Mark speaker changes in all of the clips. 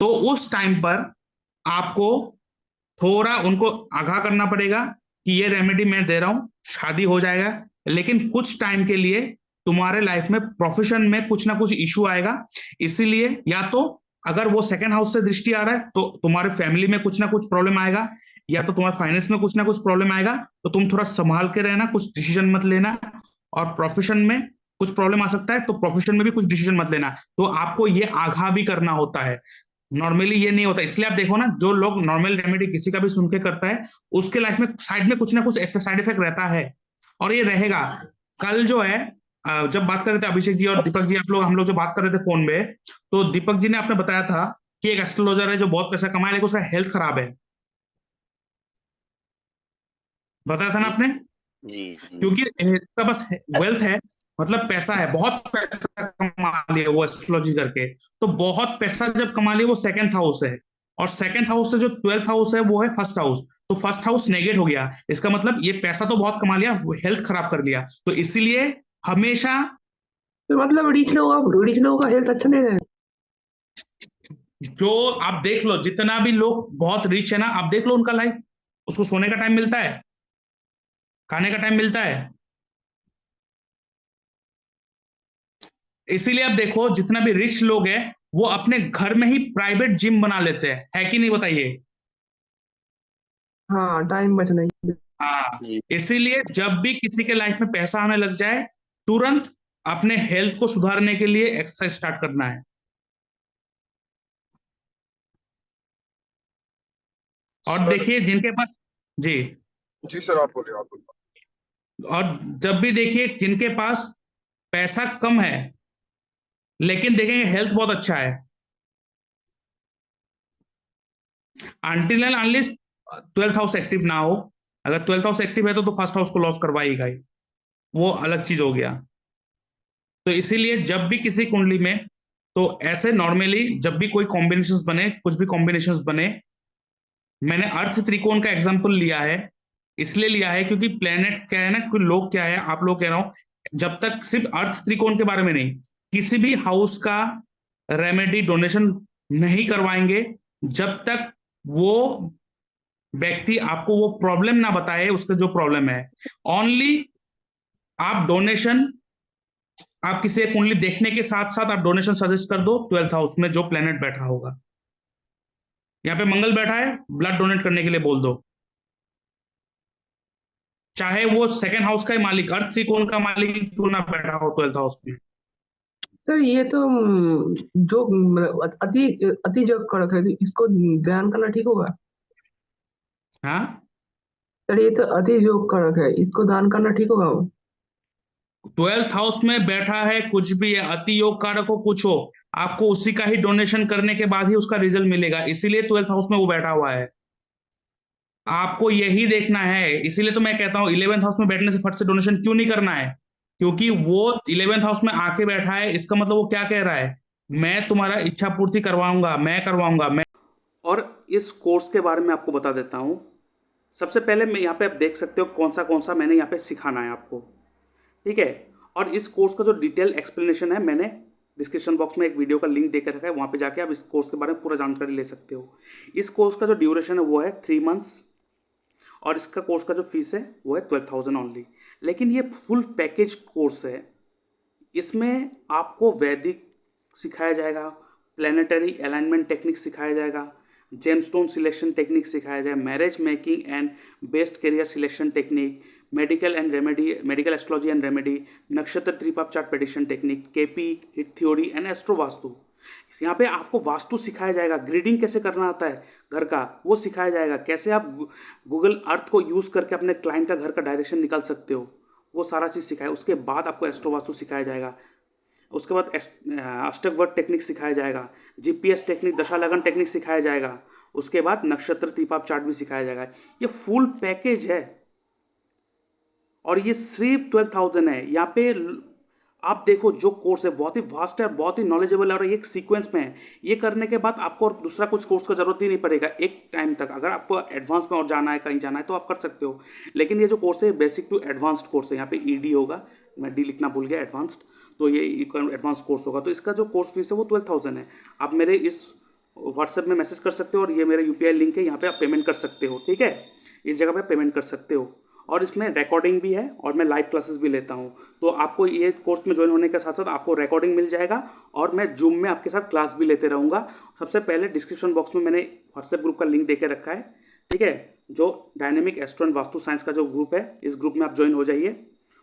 Speaker 1: तो उस टाइम पर आपको थोड़ा उनको आगाह करना पड़ेगा कि ये रेमेडी मैं दे रहा हूं, शादी हो जाएगा, लेकिन कुछ टाइम के लिए तुम्हारे लाइफ में प्रोफेशन में कुछ ना कुछ इशू आएगा। इसीलिए या तो अगर वो सेकंड हाउस से दृष्टि आ रहा है तो तुम्हारे फैमिली में कुछ ना कुछ प्रॉब्लम आएगा, या तो तुम्हारे फाइनेंस में कुछ ना कुछ प्रॉब्लम आएगा, तो तुम थोड़ा संभाल के रहना, कुछ डिसीजन मत लेना। और प्रोफेशन में कुछ प्रॉब्लम आ सकता है, तो प्रोफेशन में भी कुछ डिसीजन मत लेना। तो आपको ये आगाह भी करना होता है, नॉर्मली ये नहीं होता। इसलिए आप देखो ना, जो लोग नॉर्मल रेमेडी किसी का भी सुन के करता है, उसके लाइफ में साइड में कुछ ना कुछ साइड इफेक्ट रहता है, और ये रहेगा। कल जो है जब बात कर रहे थे अभिषेक जी और दीपक जी, आप लोग हम लोग जो बात कर रहे थे फोन में, तो दीपक जी ने आपने बताया था कि एक एस्ट्रोलॉजर है जो बहुत पैसा कमाया, लेकिन उसका हेल्थ खराब है। बताया था ना
Speaker 2: जी
Speaker 1: आपने?
Speaker 2: जी जी।
Speaker 1: क्योंकि इसका बस वेल्थ है, मतलब पैसा है, बहुत पैसा कमा लिया वो एस्ट्रोलॉजी करके। तो बहुत पैसा जब कमा लिया, वो सेकंड हाउस है, और सेकंड हाउस से जो 12th हाउस है वो है फर्स्ट हाउस। तो फर्स्ट हाउस नेगेट हो गया, इसका मतलब ये पैसा तो बहुत कमा लिया, वो हेल्थ खराब कर लिया। तो इसीलिए हमेशा
Speaker 3: तो मतलब रिच लोगों का हेल्थ अच्छा नहीं रहेगा।
Speaker 1: जो आप देख लो, जितना भी लोग बहुत रिच है ना, आप देख लो उनका लाइफ, उसको सोने का टाइम मिलता है, खाने का टाइम मिलता है। इसीलिए आप देखो, जितना भी रिच लोग हैं वो अपने घर में ही प्राइवेट जिम बना लेते हैं, है कि नहीं बताइए?
Speaker 3: हाँ, टाइम बच नहीं।
Speaker 1: हाँ।
Speaker 2: जी
Speaker 1: इसीलिए जब भी किसी के लाइफ में पैसा आने लग जाए, तुरंत अपने हेल्थ को सुधारने के लिए एक्सरसाइज स्टार्ट करना है। और
Speaker 4: सर।
Speaker 1: देखिए जिनके पास, जी,
Speaker 4: जी सर, आप बोलिए, आप बोलिए।
Speaker 1: और जब भी देखिए जिनके पास पैसा कम है लेकिन देखेंगे हेल्थ बहुत अच्छा है, until and unless 12th house active ना हो। अगर 12th हाउस एक्टिव है तो फर्स्ट हाउस को लॉस करवाएगा ही, वो अलग चीज हो गया। तो इसीलिए जब भी किसी कुंडली में, तो ऐसे नॉर्मली जब भी कोई कॉम्बिनेशंस बने, कुछ भी कॉम्बिनेशंस बने, मैंने अर्थ त्रिकोण का एग्जांपल लिया है, इसलिए लिया है क्योंकि प्लेनेट क्या है ना, कोई लोग क्या है, आप लोग कह रहा हूं, जब तक सिर्फ अर्थ त्रिकोण के बारे में नहीं, किसी भी हाउस का रेमेडी डोनेशन नहीं करवाएंगे जब तक वो व्यक्ति आपको वो प्रॉब्लम ना बताए, उसका जो प्रॉब्लम है। ओनली आप डोनेशन, आप किसी एक कुंडली देखने के साथ साथ आप डोनेशन सजेस्ट कर दो 12th हाउस में जो प्लेनेट बैठा होगा। यहाँ पे मंगल बैठा है, ब्लड डोनेट करने के लिए बोल दो, चाहे वो सेकंड हाउस का ही मालिक, अर्थ त्रिकोण का मालिक ही क्यों ना बैठा हो 12th हाउस में।
Speaker 3: सर ये तो जो अति अति जो कड़क है, इसको ध्यान करना ठीक होगा।
Speaker 1: हाँ,
Speaker 3: सर ये तो अति जो कड़क है, इसको दान करना ठीक होगा वो।
Speaker 1: 12th हाउस में बैठा है, कुछ भी है, अति योग कारक हो कुछ हो, आपको उसी का ही डोनेशन करने के बाद ही उसका रिजल्ट मिलेगा, इसीलिए 12th हाउस में वो बैठा हुआ है। आपको यही देखना है, इसीलिए तो मैं कहता हूं 11th हाउस में बैठने से फट से डोनेशन क्यों नहीं करना है, क्योंकि वो 11th हाउस में आके बैठा है, इसका मतलब वो क्या कह रहा है, मैं तुम्हारा इच्छा पूर्ति करवाऊंगा, मैं करवाऊंगा मैं। और इस कोर्स के बारे में आपको बता देता हूँ। सबसे पहले मैं यहाँ पे आप देख सकते हो कौन सा मैंने यहाँ पे सिखाना है आपको, ठीक है। और इस कोर्स का जो डिटेल एक्सप्लेनेशन है, मैंने डिस्क्रिप्शन बॉक्स में एक वीडियो का लिंक देकर रखा है, वहाँ पे जाके आप इस कोर्स के बारे में पूरा जानकारी ले सकते हो। इस कोर्स का जो ड्यूरेशन है वो है 3 मंथ्स, और इसका कोर्स का जो फीस है वो है 12,000 ओनली। लेकिन ये फुल पैकेज कोर्स है, इसमें आपको वैदिक सिखाया जाएगा, प्लानिटरी अलाइनमेंट टेक्निक सिखाया जाएगा, जेमस्टोन सिलेक्शन टेक्निक सिखाया जाएगा, marriage making and best career selection technique, medical and remedy, medical astrology and remedy, nakshatra त्रिपाप chart prediction technique, KP hit theory and astro vastu. यहाँ पे आपको वास्तु सिखाया जाएगा, ग्रिडिंग कैसे करना होता है घर का वो सिखाया जाएगा, कैसे आप गूगल अर्थ को यूज़ करके अपने क्लाइंट का घर का डायरेक्शन निकाल सकते हो, वो सारा चीज़ सिखाया। उसके बाद आपको एस्ट्रो वास्तु सिखाया जाएगा, उसके बाद अष्टक वर्ड टेक्निक सिखाया जाएगा, जीपीएस टेक्निक, दशा लगन टेक्निक सिखाया जाएगा, उसके बाद नक्षत्र तीपाप चार्ट भी सिखाया जाएगा। ये फुल पैकेज है, और ये सिर्फ 12,000 है। यहाँ पे आप देखो जो कोर्स है बहुत ही वास्ट है, बहुत ही नॉलेजेबल है, और एक सीक्वेंस में है। ये करने के बाद आपको और दूसरा कुछ कोर्स का जरूरत ही नहीं पड़ेगा एक टाइम तक। अगर आपको एडवांस में और जाना है, कहीं जाना है, तो आप कर सकते हो। लेकिन ये जो कोर्स है बेसिक टू एडवांस्ड कोर्स है, यहाँ पे ईडी होगा, मैं डी लिखना भूल गया, एडवांस्ड, तो ये एडवांस कोर्स होगा। तो इसका जो कोर्स फीस है वो 12,000 है। आप मेरे इस व्हाट्सएप में मैसेज कर सकते हो और ये मेरा यूपीआई लिंक है, यहाँ पे आप पेमेंट कर सकते हो। ठीक है, इस जगह पे पेमेंट कर सकते हो। और इसमें रिकॉर्डिंग भी है और मैं लाइव क्लासेस भी लेता हूँ। तो आपको ये कोर्स में ज्वाइन होने के साथ साथ आपको रिकॉर्डिंग मिल जाएगा और मैं जूम में आपके साथ क्लास भी लेते रहूँगा। सबसे पहले डिस्क्रिप्शन बॉक्स में मैंने व्हाट्सएप ग्रुप का लिंक दे के रखा है। ठीक है, जो dynamic astro and vastu science का जो ग्रुप है, इस ग्रुप में आप ज्वाइन हो जाइए।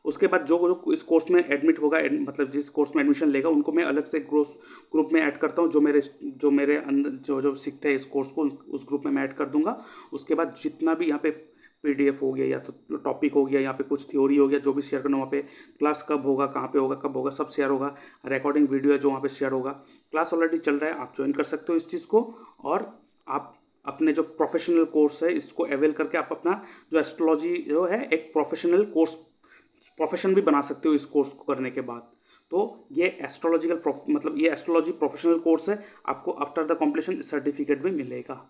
Speaker 1: उसके बाद जो इस कोर्स में एडमिट होगा, मतलब जिस कोर्स में एडमिशन लेगा, उनको मैं अलग से ग्रुप में ऐड करता हूँ। जो मेरे अंदर जो सीखते हैं इस कोर्स को, उस ग्रुप में मैं ऐड कर दूंगा। उसके बाद जितना भी यहाँ पे पीडीएफ हो गया या तो टॉपिक हो गया, यहाँ पे कुछ थ्योरी हो गया, जो भी शेयर करना वहाँ पे, क्लास कब होगा, कहाँ पे होगा, कब होगा, सब शेयर होगा। रिकॉर्डिंग वीडियो है जो वहाँ पे शेयर होगा। क्लास ऑलरेडी चल रहा है, आप ज्वाइन कर सकते हो इस चीज़ को। और आप अपने जो प्रोफेशनल कोर्स है इसको अवेल करके आप अपना जो एस्ट्रोलॉजी जो है एक प्रोफेशनल कोर्स, प्रोफेशन भी बना सकते हो इस कोर्स को करने के बाद। तो ये मतलब ये एस्ट्रोलॉजी प्रोफेशनल कोर्स है। आपको आफ्टर द कॉम्प्लीशन सर्टिफिकेट भी मिलेगा।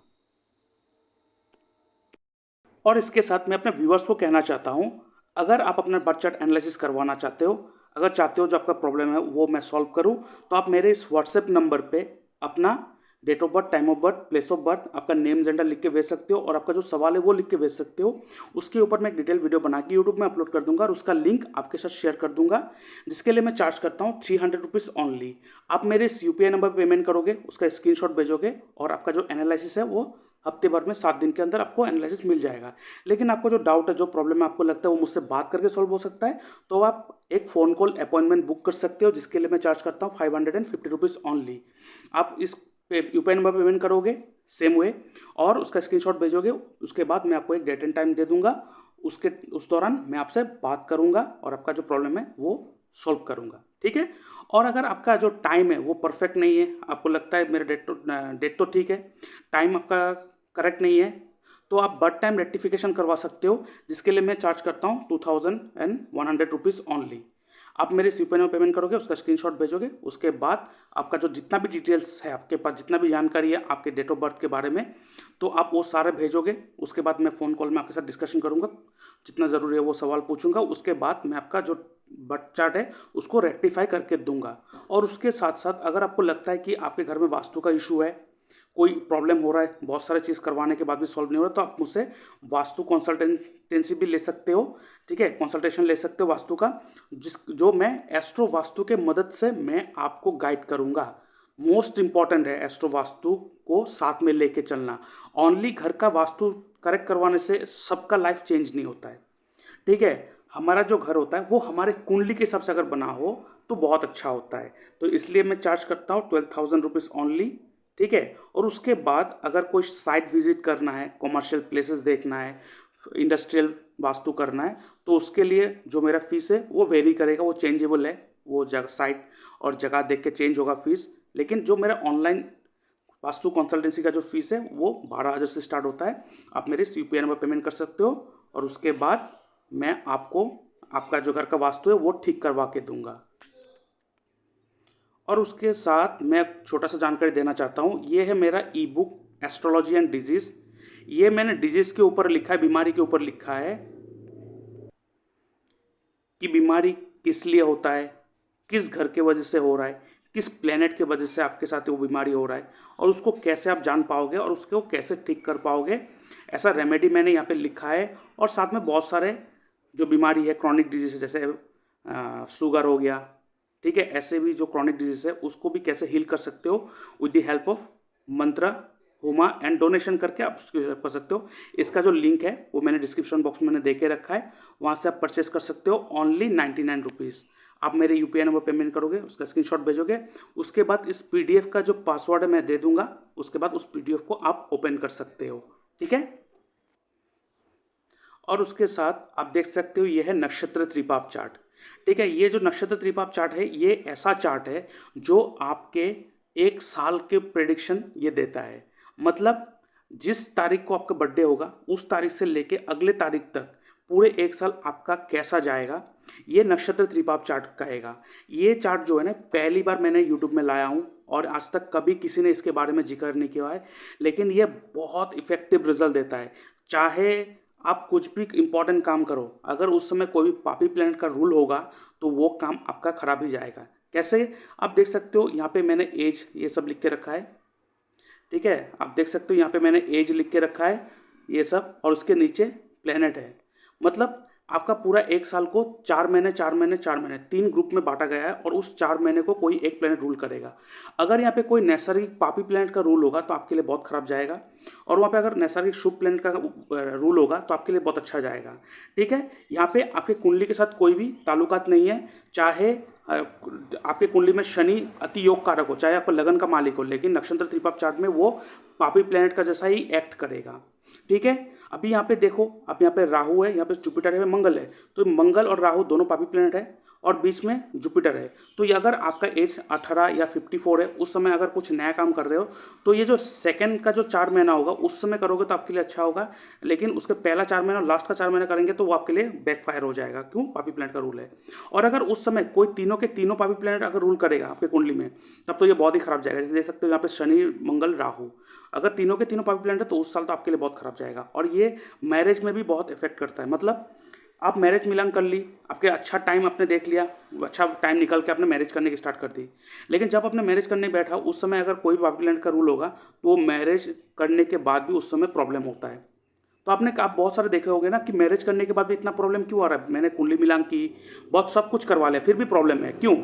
Speaker 1: और इसके साथ मैं अपने व्यूअर्स को कहना चाहता हूँ, अगर आप अपना बर्थ चार्ट एनालिसिस करवाना चाहते हो, अगर चाहते हो जो आपका प्रॉब्लम है वो मैं सॉल्व करूँ, तो आप मेरे इस व्हाट्सएप नंबर पे अपना date of birth, time of birth, place of birth, आपका नेम जेंडर लिख के भेज सकते हो और आपका जो सवाल है वो लिख के भेज सकते हो। उसके ऊपर मैं एक डिटेल वीडियो बना के यूट्यूब में अपलोड कर दूंगा और उसका लिंक आपके साथ शेयर कर दूंगा, जिसके लिए मैं चार्ज करता हूँ 300 रुपीज़ ऑनली। आप मेरे इस यूपीआई नंबर पर पेमेंट करोगे, उसका स्क्रीनशॉट भेजोगे और आपका जो एनालिसिस है वो हफ्ते भर में 7 दिन के अंदर आपको एनालिसिस मिल जाएगा। लेकिन आपको जो डाउट है, जो प्रॉब्लम है आपको लगता है वो मुझसे बात करके सॉल्व हो सकता है, तो आप एक फ़ोन कॉल अपॉइंटमेंट बुक कर सकते हो, जिसके लिए मैं चार्ज करता हूँ 550 रुपीज़ ऑनली। आप इस यूपीआई नंबर पेमेंट करोगे सेम वे और उसका स्क्रीनशॉट भेजोगे। उसके बाद मैं आपको एक डेट एंड टाइम दे दूंगा, उस दौरान मैं आपसे बात करूंगा और आपका जो प्रॉब्लम है वो सॉल्व करूंगा। ठीक है, और अगर आपका जो टाइम है वो परफेक्ट नहीं है, आपको लगता है मेरा डेट तो ठीक है, टाइम आपका करेक्ट नहीं है, तो आप बर्थ टाइम रेक्टिफिकेशन करवा सकते हो, जिसके लिए मैं चार्ज करता हूँ 2100 रुपीज़ ऑनली। आप मेरे यूपीआई में पेमेंट करोगे, उसका स्क्रीनशॉट भेजोगे, उसके बाद आपका जो जितना भी डिटेल्स है, आपके पास जितना भी जानकारी है आपके डेट ऑफ बर्थ के बारे में, तो आप वो सारे भेजोगे। उसके बाद मैं फ़ोन कॉल में आपके साथ डिस्कशन करूंगा, जितना ज़रूरी है वो सवाल पूछूंगा। उसके बाद मैं आपका जो बर्थ चार्ट है उसको रेक्टिफाई करके दूंगा। और उसके साथ साथ अगर आपको लगता है कि आपके घर में वास्तु का इशू है, कोई प्रॉब्लम हो रहा है, बहुत सारे चीज़ करवाने के बाद भी सॉल्व नहीं हो रहा, तो आप मुझसे वास्तु कंसल्टेंसी भी ले सकते हो। ठीक है, कंसल्टेशन ले सकते हो वास्तु का, जो मैं एस्ट्रो वास्तु के मदद से मैं आपको गाइड करूंगा। मोस्ट इंपॉर्टेंट है एस्ट्रो वास्तु को साथ में लेके चलना। ओनली घर का वास्तु करेक्ट करवाने से सबका लाइफ चेंज नहीं होता है। ठीक है, हमारा जो घर होता है वो हमारे कुंडली के हिसाब से अगर बना हो तो बहुत अच्छा होता है। तो इसलिए मैं चार्ज करता हूँ 12,000 रुपीज़ ऑनली। ठीक है, और उसके बाद अगर कोई साइट विजिट करना है, कमर्शियल प्लेसेस देखना है, इंडस्ट्रियल वास्तु करना है, तो उसके लिए जो मेरा फीस है वो वेरी करेगा, वो चेंजेबल है, वो जगह साइट और जगह देख के चेंज होगा फीस। लेकिन जो मेरा ऑनलाइन वास्तु कंसल्टेंसी का जो फीस है वो 12,000 से स्टार्ट होता है। आप मेरे यूपीआई नंबर पेमेंट कर सकते हो और उसके बाद मैं आपको आपका जो घर का वास्तु है वो ठीक करवा के दूंगा। और उसके साथ मैं छोटा सा जानकारी देना चाहता हूँ, ये है मेरा ई बुक एस्ट्रोलॉजी एंड डिजीज़। ये मैंने डिजीज़ के ऊपर लिखा है, बीमारी के ऊपर लिखा है कि बीमारी किस लिए होता है, किस घर के वजह से हो रहा है, किस प्लेनेट के वजह से आपके साथ वो बीमारी हो रहा है, और उसको कैसे आप जान पाओगे और उसको कैसे ठीक कर पाओगे। ऐसा रेमेडी मैंने यहाँ पे लिखा है। और साथ में बहुत सारे जो बीमारी है, क्रॉनिक डिजीज है, जैसे शुगर हो गया, ठीक है, ऐसे भी जो क्रॉनिक डिजीज है उसको भी कैसे हील कर सकते हो विद द हेल्प ऑफ मंत्र, होमा एंड डोनेशन करके आप उसकी हेल्प कर सकते हो। इसका जो लिंक है वो मैंने डिस्क्रिप्शन बॉक्स में दे के रखा है, वहाँ से आप परचेस कर सकते हो ओनली 99 रुपीज़। आप मेरे यूपीआई नंबर पेमेंट करोगे, उसका स्क्रीनशॉट भेजोगे, उसके बाद इस पीडीएफ का जो पासवर्ड है मैं दे दूंगा, उसके बाद उस पीडीएफ को आप ओपन कर सकते हो। ठीक है, और उसके साथ आप देख सकते हो ये है नक्षत्र त्रिपाप चार्ट। ठीक है, ये जो नक्षत्र त्रिपाप चार्ट है ये ऐसा चार्ट है जो आपके एक साल के प्रेडिक्शन ये देता है। मतलब जिस तारीख को आपका बर्थडे होगा उस तारीख से लेके अगले तारीख तक पूरे एक साल आपका कैसा जाएगा, ये नक्षत्र त्रिपाप चार्ट कहेगा। ये चार्ट जो है ना, पहली बार मैंने यूट्यूब में लाया हूँ और आज तक कभी किसी ने इसके बारे में जिक्र नहीं किया है, लेकिन ये बहुत इफेक्टिव रिजल्ट देता है। चाहे आप कुछ भी इंपॉर्टेंट काम करो, अगर उस समय कोई भी पापी प्लैनेट का रूल होगा तो वो काम आपका खराब ही जाएगा। कैसे, आप देख सकते हो यहाँ पे मैंने एज ये सब लिख के रखा है।
Speaker 2: ठीक है, आप देख सकते हो यहाँ पे मैंने एज लिख के रखा है ये सब, और उसके नीचे प्लेनेट है। मतलब आपका पूरा एक साल को 4 महीने 4 महीने 4 महीने 3 ग्रुप में बांटा गया है, और उस 4 महीने को कोई एक प्लेनेट रूल करेगा। अगर यहाँ पे कोई नैसर्गिक पापी प्लेनेट का रूल होगा तो आपके लिए बहुत खराब जाएगा, और वहाँ पे अगर नैसर्गिक शुभ प्लेनेट का रूल होगा तो आपके लिए बहुत अच्छा जाएगा। ठीक है, यहाँ पे आपके कुंडली के साथ कोई भी ताल्लुकात नहीं है, चाहे आपके कुंडली में शनि अति योग कारक हो, चाहे आपका लगन का मालिक हो, लेकिन नक्षत्र त्रिपाप चार्ट में वो पापी प्लेनेट का जैसा ही एक्ट करेगा। ठीक है, अभी यहाँ पे देखो, अब यहाँ पे राहु है, यहाँ पे जुपिटर है, मंगल है, तो मंगल और राहु दोनों पापी प्लेनेट है, और बीच में जुपिटर है। तो ये अगर आपका एज 18 या 54 है, उस समय अगर कुछ नया काम कर रहे हो, तो ये जो सेकंड का जो 4 महीना होगा उस समय करोगे तो आपके लिए अच्छा होगा, लेकिन उसके पहला 4 महीना लास्ट का 4 महीना करेंगे तो वो आपके लिए बैकफायर हो जाएगा। क्यों? पापी प्लेनेट का रूल है। और अगर उस समय कोई तीनों के तीनों पापी प्लेनेट अगर रूल करेगा आपके कुंडली में, तब तो ये बहुत ही खराब जाएगा। जैसे देख सकते हो यहाँ पे शनि मंगल राहु, अगर तीनों के तीनों पापी प्लेनेट है तो उस साल तो आपके लिए बहुत खराब जाएगा। और ये मैरिज में भी बहुत इफेक्ट करता है। मतलब आप मैरिज मिलन कर ली, आपके अच्छा टाइम आपने देख लिया, अच्छा टाइम निकल के आपने मैरिज करने की स्टार्ट कर दी, लेकिन जब आपने मैरिज करने बैठा उस समय अगर कोई पापी प्लेनेट का रूल होगा तो वो मैरिज करने के बाद भी उस समय प्रॉब्लम होता है। तो आप बहुत सारे देखे होंगे ना कि मैरिज करने के बाद भी इतना प्रॉब्लम क्यों आ रहा है, मैंने कुंडली मिलान की, बहुत सब कुछ करवा लिया, फिर भी प्रॉब्लम है। क्यों?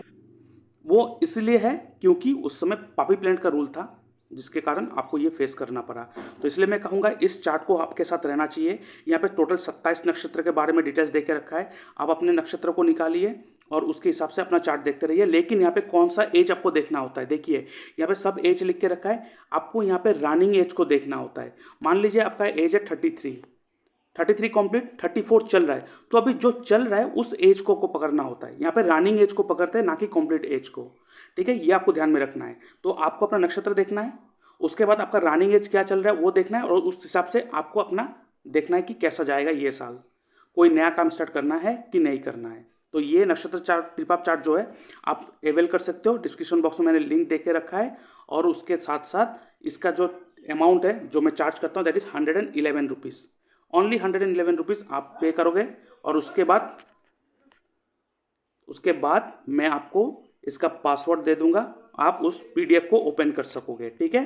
Speaker 2: वो इसलिए है क्योंकि उस समय पापी प्लेनेट का रूल था, जिसके कारण आपको ये फेस करना पड़ा। तो इसलिए मैं कहूँगा इस चार्ट को आपके साथ रहना चाहिए। यहाँ पे टोटल 27 नक्षत्र के बारे में डिटेल्स देके रखा है, आप अपने नक्षत्र को निकालिए और उसके हिसाब से अपना चार्ट देखते रहिए। लेकिन यहाँ पे कौन सा एज आपको देखना होता है, देखिए यहाँ पे सब एज लिख के रखा है, आपको यहाँ पे रनिंग एज को देखना होता है। मान लीजिए आपका एज है 33 कंप्लीट, 34 चल रहा है, तो अभी जो चल रहा है उस एज को पकड़ना होता है। यहाँ पे रनिंग एज को पकड़ते हैं, ना कि कंप्लीट एज को। ठीक है, ये आपको ध्यान में रखना है। तो आपको अपना नक्षत्र देखना है, उसके बाद आपका रनिंग एज क्या चल रहा है वो देखना है, और उस हिसाब से आपको अपना देखना है कि कैसा जाएगा ये साल, कोई नया काम स्टार्ट करना है कि नहीं करना है। तो ये नक्षत्र चार्ट, त्रिपाप चार्ट जो है आप अवेल कर सकते हो। डिस्क्रिप्शन बॉक्स में मैंने लिंक दे के रखा है, और उसके साथ साथ इसका जो अमाउंट है जो मैं चार्ज करता हूँ that is 111 rupees, only 111 rupees आप पे करोगे, और उसके बाद मैं आपको इसका पासवर्ड दे दूंगा, आप उस PDF को ओपन कर सकोगे। ठीक है।